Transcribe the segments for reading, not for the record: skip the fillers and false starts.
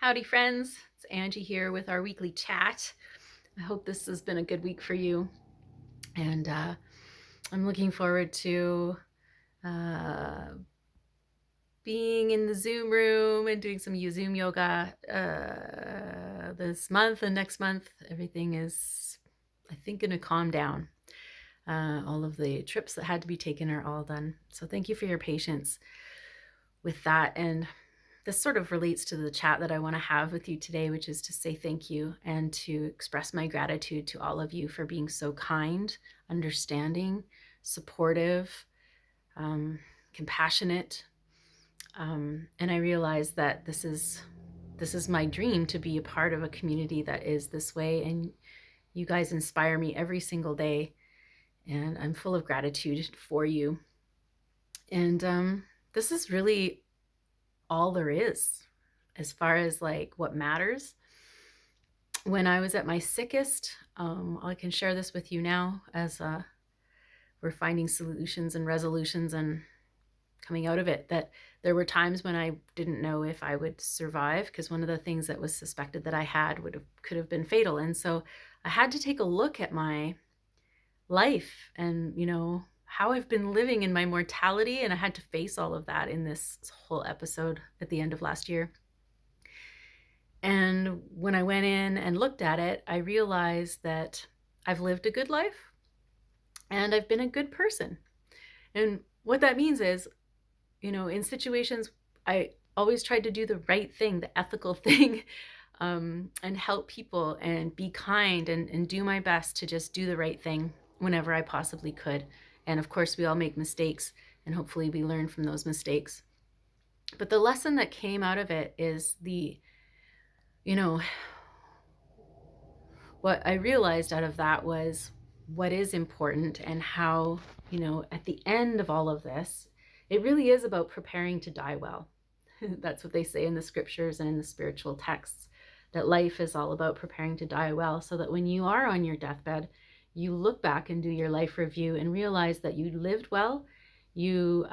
Howdy, friends. It's Angie here with our weekly chat. I hope this has been a good week for you. And I'm looking forward to uh, being in the Zoom room and doing some Zoom yoga this month and next month. Everything is, I think, going to calm down. All of the trips that had to be taken are all done. So thank you for your patience with that. And this sort of relates to the chat that I want to have with you today, which is to say thank you and to express my gratitude to all of you for being so kind, understanding, supportive, compassionate. And I realize that this is my dream, to be a part of a community that is this way. And you guys inspire me every single day. And I'm full of gratitude for you. And this is really all there is as far as like what matters. When I was at my sickest, I can share this with you now as we're finding solutions and resolutions and coming out of it, that there were times when I didn't know if I would survive, because one of the things that was suspected that I had could have been fatal. And so I had to take a look at my life and, how I've been living in my mortality. And I had to face all of that in this whole episode at the end of last year. And when I went in and looked at it, I realized that I've lived a good life and I've been a good person. And what that means is, in situations, I always tried to do the right thing, the ethical thing, and help people and be kind and do my best to just do the right thing whenever I possibly could. And of course, we all make mistakes, and hopefully we learn from those mistakes. But the lesson that came out of it is what I realized out of that was what is important, and how, at the end of all of this, it really is about preparing to die well. That's what they say in the scriptures and in the spiritual texts, that life is all about preparing to die well, so that when you are on your deathbed, you look back and do your life review and realize that you lived well, you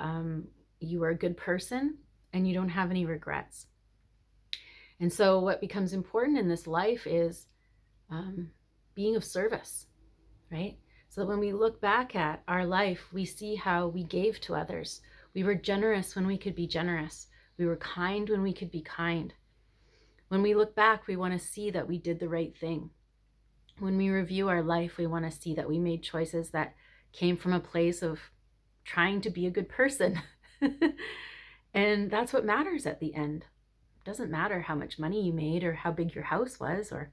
were a good person, and you don't have any regrets. And so what becomes important in this life is being of service, right? So that when we look back at our life, we see how we gave to others. We were generous when we could be generous. We were kind when we could be kind. When we look back, we want to see that we did the right thing. When we review our life, we want to see that we made choices that came from a place of trying to be a good person. And that's what matters at the end. It doesn't matter how much money you made or how big your house was or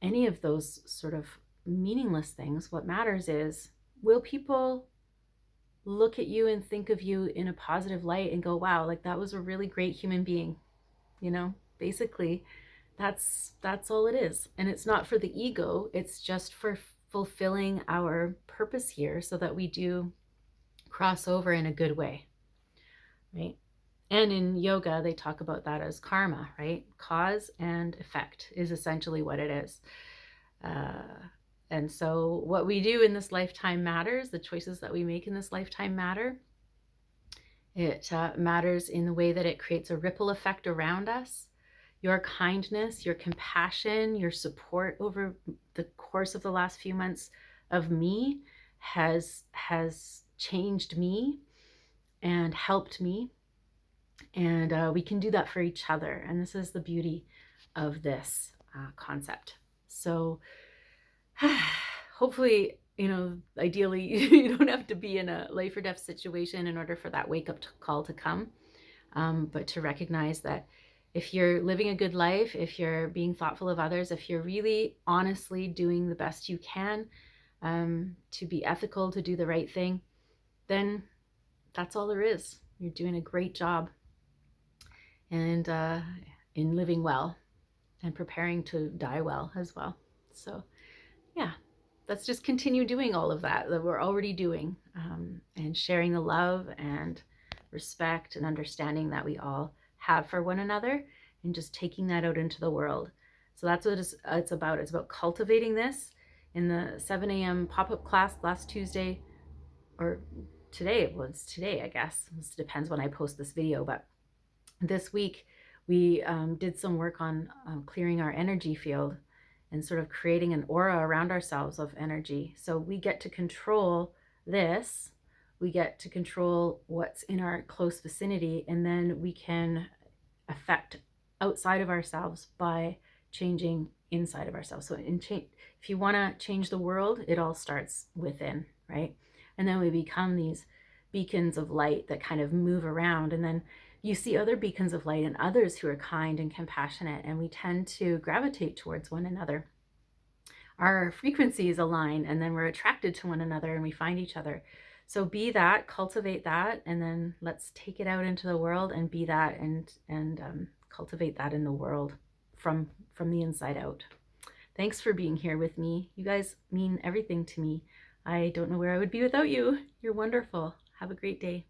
any of those sort of meaningless things. What matters is, will people look at you and think of you in a positive light and go, wow, like that was a really great human being? Basically that's all it is. And it's not for the ego, it's just for fulfilling our purpose here, so that we do cross over in a good way, right? And in yoga, they talk about that as karma, right? Cause and effect is essentially what it is. And so what we do in this lifetime matters. The choices that we make in this lifetime matter. It matters in the way that it creates a ripple effect around us. Your kindness, your compassion, your support over the course of the last few months of me has changed me and helped me. And we can do that for each other. And this is the beauty of this concept. So hopefully, ideally, you don't have to be in a life or death situation in order for that wake-up call to come. But to recognize that if you're living a good life, if you're being thoughtful of others, if you're really honestly doing the best you can to be ethical, to do the right thing, then that's all there is. You're doing a great job. And in living well and preparing to die well as well. So yeah, let's just continue doing all of that we're already doing, and sharing the love and respect and understanding that we all have for one another, and just taking that out into the world. So that's what it's about. It's about cultivating this. In the 7 a.m. pop-up class last Tuesday, or today, well, it's today, I guess. This depends when I post this video, but this week We did some work on clearing our energy field and sort of creating an aura around ourselves of energy. So we get to control this. We get to control what's in our close vicinity, and then we can affect outside of ourselves by changing inside of ourselves. So if you want to change the world, it all starts within, right? And then we become these beacons of light that kind of move around, and then you see other beacons of light and others who are kind and compassionate, and we tend to gravitate towards one another. Our frequencies align, and then we're attracted to one another, and we find each other. So be that, cultivate that, and then let's take it out into the world and be that, and cultivate that in the world from the inside out. Thanks for being here with me. You guys mean everything to me. I don't know where I would be without you. You're wonderful. Have a great day.